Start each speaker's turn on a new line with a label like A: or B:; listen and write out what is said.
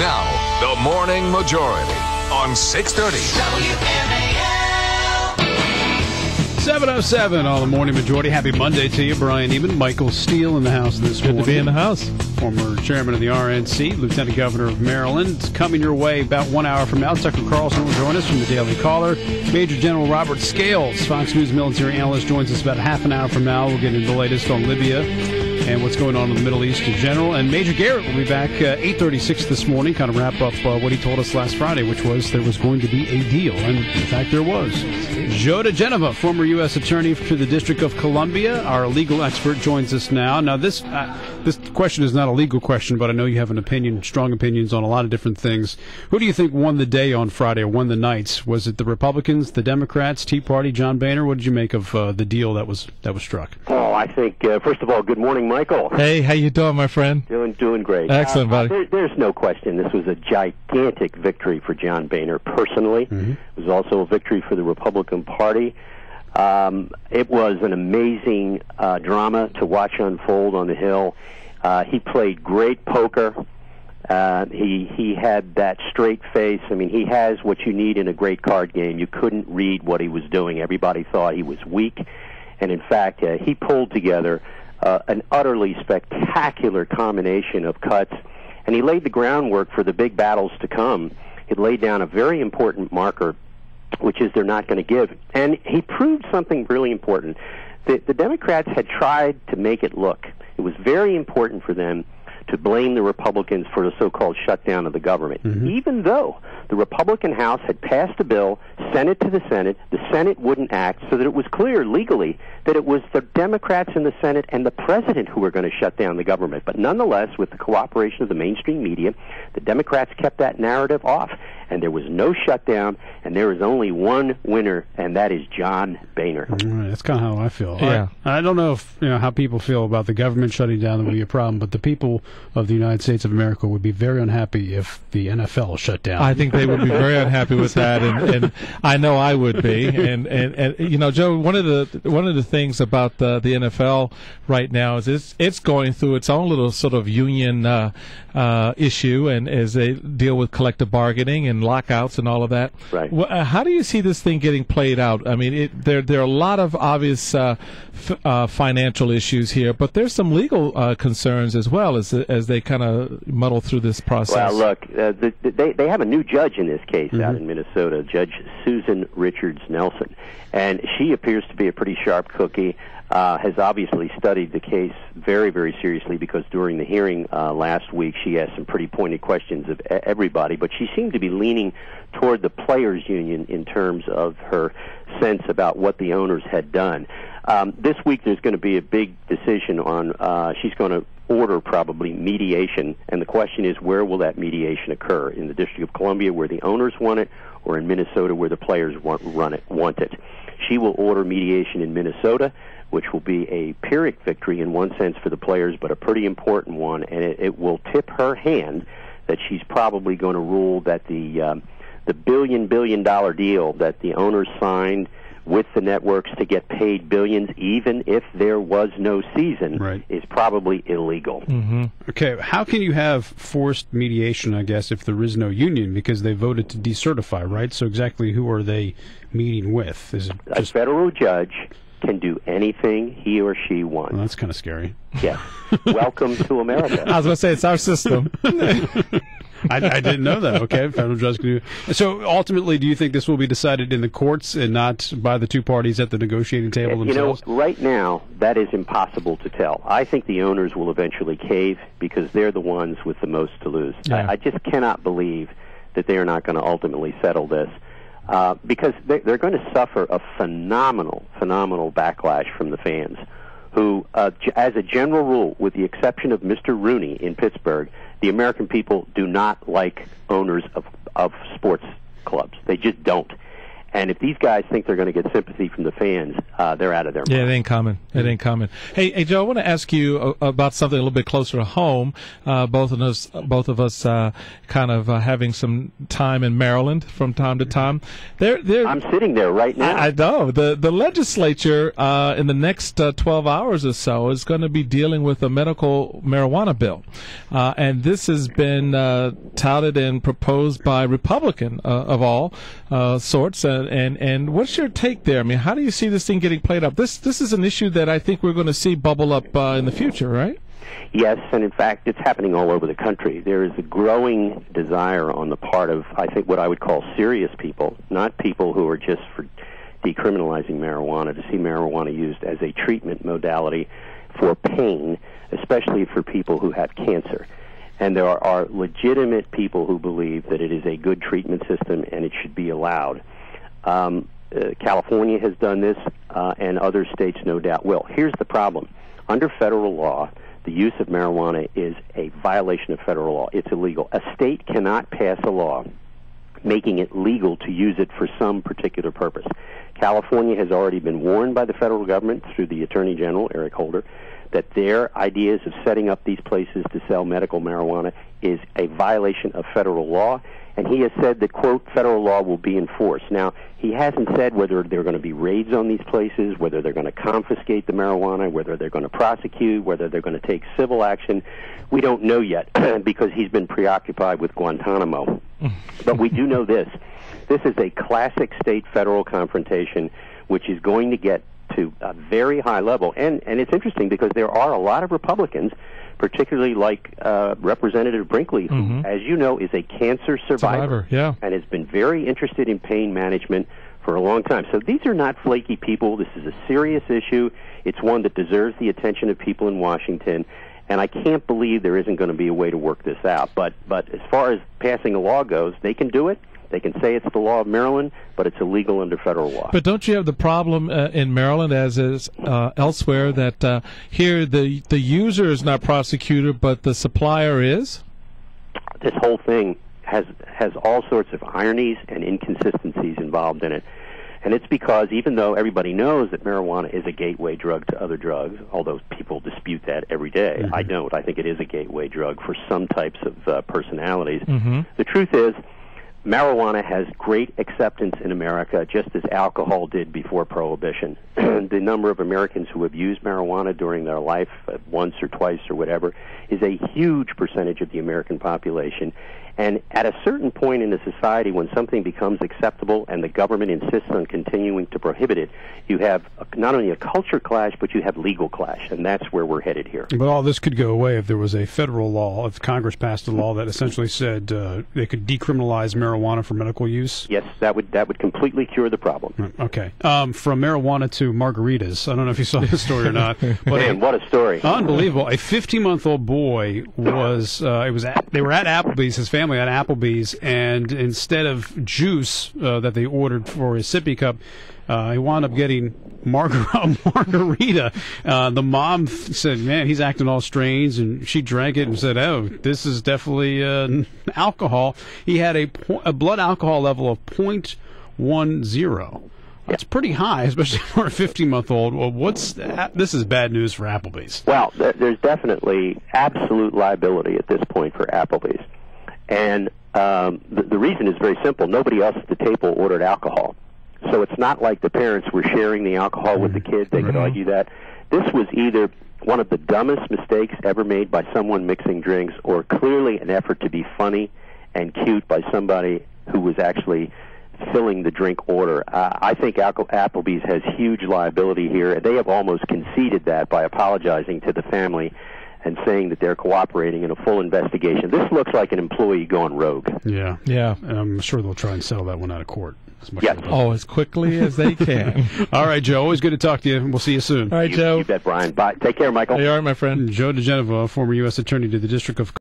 A: Now, the Morning Majority on 630
B: WMAL. 7:07 on the Morning Majority. Happy Monday to you. Brian Eamon, Michael Steele in the house this morning.
C: Good to be in the house.
B: Former chairman of the RNC, Lieutenant Governor of Maryland. Coming your way about 1 hour from now. Tucker Carlson will join us from the Daily Caller. Major General Robert Scales, Fox News military analyst, joins us about half an hour from now. We'll get into the latest on Libya and what's going on in the Middle East in general. And Major Garrett will be back 8:36 this morning, kind of wrap up what he told us last Friday, which was there was going to be a deal. And, in fact, there was. Joe DiGenova, former U.S. Attorney to the District of Columbia, our legal expert, joins us now. Now, this question is not a legal question, but I know you have an opinion, strong opinions on a lot of different things. Who do you think won the day on Friday or won the night? Was it the Republicans, the Democrats, Tea Party, John Boehner? What did you make of the deal that was struck?
D: Oh, I think, first of all, good morning, Michael.
C: Hey, how you doing, my friend?
D: Doing great.
C: Excellent, buddy.
D: There's no question this was a gigantic victory for John Boehner personally. Mm-hmm. It was also a victory for the Republican Party. It was an amazing drama to watch unfold on the Hill. He played great poker. He had that straight face. I mean, he has what you need in a great card game. You couldn't read what he was doing. Everybody thought he was weak. And, in fact, he pulled together an utterly spectacular combination of cuts, and he laid the groundwork for the big battles to come. He laid down a very important marker, which is they're not going to give. And he proved something really important. The Democrats had tried to make it look. It was very important for them to blame the Republicans for the so-called shutdown of the government, even though the Republican House had passed a bill, sent it to the Senate wouldn't act, so that it was clear legally that it was the Democrats in the Senate and the President who were going to shut down the government. But nonetheless, with the cooperation of the mainstream media, the Democrats kept that narrative off, and there was no shutdown, and there is only one winner, and that is John Boehner.
B: That's kind of how I feel.
C: Yeah.
B: I don't know if how people feel about the government shutting down would be a problem, but the people of the United States of America would be very unhappy if the NFL shut down.
C: I think they would be very unhappy with that, and I know I would be. And you know, Joe, one of the things about the NFL right now is it's going through its own little sort of union issue, and as they deal with collective bargaining and lockouts and all of that.
D: Right.
C: How do you see this thing getting played out? I mean, there are a lot of obvious financial issues here, but there's some legal concerns as well as they kind of muddle through this process.
D: Well, look, they have a new judge in this case out in Minnesota, Judge Susan Richards Nelson, and she appears to be a pretty sharp cookie. Has obviously studied the case very, very seriously, because during the hearing last week she asked some pretty pointed questions of everybody, but she seemed to be leaning toward the players' union in terms of her sense about what the owners had done. This week there's going to be a big decision on, she's going to order probably mediation, and the question is, where will that mediation occur? In the District of Columbia, where the owners want it, or in Minnesota, where the players want it? She will order mediation in Minnesota, which will be a Pyrrhic victory in one sense for the players, but a pretty important one, and it will tip her hand that she's probably going to rule that the billion dollar deal that the owners signed with the networks to get paid billions, even if there was no season, is probably illegal.
B: Okay, how can you have forced mediation, I guess, if there is no union, because they voted to decertify, right? So exactly who are they meeting with? Is it just...
D: A federal judge can do anything he or she wants.
B: Well, that's kind of scary.
D: Yes. Welcome to America.
C: I was going to say, it's our system.
B: I didn't know that. Okay, federal judge can do. So ultimately, do you think this will be decided in the courts and not by the two parties at the negotiating table themselves?
D: You know, right now, that is impossible to tell. I think the owners will eventually cave because they're the ones with the most to lose.
C: Yeah.
D: I just cannot believe that they are not going to ultimately settle this. Because they're going to suffer a phenomenal backlash from the fans, who, as a general rule, with the exception of Mr. Rooney in Pittsburgh, the American people do not like owners of sports clubs. They just don't. And if these guys think they're going to get sympathy from the fans, they're out of their mind.
C: Yeah, it ain't coming. It ain't coming. Hey, Joe, I want to ask you about something a little bit closer to home. Both of us, kind of having some time in Maryland from time to time.
D: I'm sitting there right now.
C: I know the legislature in the next 12 hours or so is going to be dealing with a medical marijuana bill, and this has been touted and proposed by Republican of all sorts. And what's your take there? I mean, how do you see this thing getting played up? This is an issue that I think we're going to see bubble up in the future, right?
D: Yes, and in fact, it's happening all over the country. There is a growing desire on the part of, I think, what I would call serious people, not people who are just for decriminalizing marijuana, to see marijuana used as a treatment modality for pain, especially for people who have cancer. And there are legitimate people who believe that it is a good treatment system and it should be allowed. California has done this, and other states no doubt will. Here's the problem. Under federal law, the use of marijuana is a violation of federal law. It's illegal. A state cannot pass a law making it legal to use it for some particular purpose. California has already been warned by the federal government through the Attorney General, Eric Holder, that their ideas of setting up these places to sell medical marijuana is a violation of federal law, and he has said that, quote, federal law will be enforced. Now, he hasn't said whether there are going to be raids on these places, whether they're going to confiscate the marijuana, whether they're going to prosecute, whether they're going to take civil action. We don't know yet because he's been preoccupied with Guantanamo. But we do know this. This is a classic state-federal confrontation which is going to get to a very high level. And it's interesting because there are a lot of Republicans, particularly like Representative Brinkley, who, as you know, is a cancer survivor
C: yeah,
D: and has been very interested in pain management for a long time. So these are not flaky people. This is a serious issue. It's one that deserves the attention of people in Washington. And I can't believe there isn't going to be a way to work this out. But as far as passing a law goes, they can do it. They can say it's the law of Maryland, but it's illegal under federal law.
C: But don't you have the problem in Maryland, as is elsewhere, that here the user is not prosecuted, but the supplier is?
D: This whole thing has all sorts of ironies and inconsistencies involved in it. And it's because even though everybody knows that marijuana is a gateway drug to other drugs, although people dispute that every day, I don't. I think it is a gateway drug for some types of personalities. The truth is, marijuana has great acceptance in America, just as alcohol did before Prohibition. The number of Americans who have used marijuana during their life, once or twice or whatever, is a huge percentage of the American population. And at a certain point in a society when something becomes acceptable and the government insists on continuing to prohibit it, you have not only a culture clash, but you have legal clash, and that's where we're headed here.
B: But all this could go away if there was a federal law, if Congress passed a law that essentially said they could decriminalize marijuana for medical use?
D: Yes, that would completely cure the problem.
B: Okay. From marijuana to margaritas. I don't know if you saw this story or not. But
D: Man, what a story.
B: Unbelievable. A 15-month-old boy was, they were at Applebee's, his family at Applebee's, and instead of juice that they ordered for his sippy cup, he wound up getting margarita. The mom said, man, he's acting all strange, and she drank it and said, oh, this is definitely alcohol. He had a blood alcohol level of 0.10. That's pretty high, especially for a 15-month-old. Well, this is bad news for Applebee's.
D: Well, there's definitely absolute liability at this point for Applebee's. And the reason is very simple. Nobody else at the table ordered alcohol. So it's not like the parents were sharing the alcohol with the kids. They could argue that. This was either one of the dumbest mistakes ever made by someone mixing drinks, or clearly an effort to be funny and cute by somebody who was actually filling the drink order. I think Applebee's has huge liability here. They have almost conceded that by apologizing to the family and saying that they're cooperating in a full investigation. This looks like an employee going rogue.
B: Yeah. And I'm sure they'll try and settle that one out of court.
C: As quickly as they can.
B: All right, Joe. Always good to talk to you. We'll see you soon.
C: All right, Joe.
D: You bet, Brian. Bye. Take care, Michael.
C: Hey, all right, my friend.
B: Joe DiGenova, former U.S. Attorney to the District of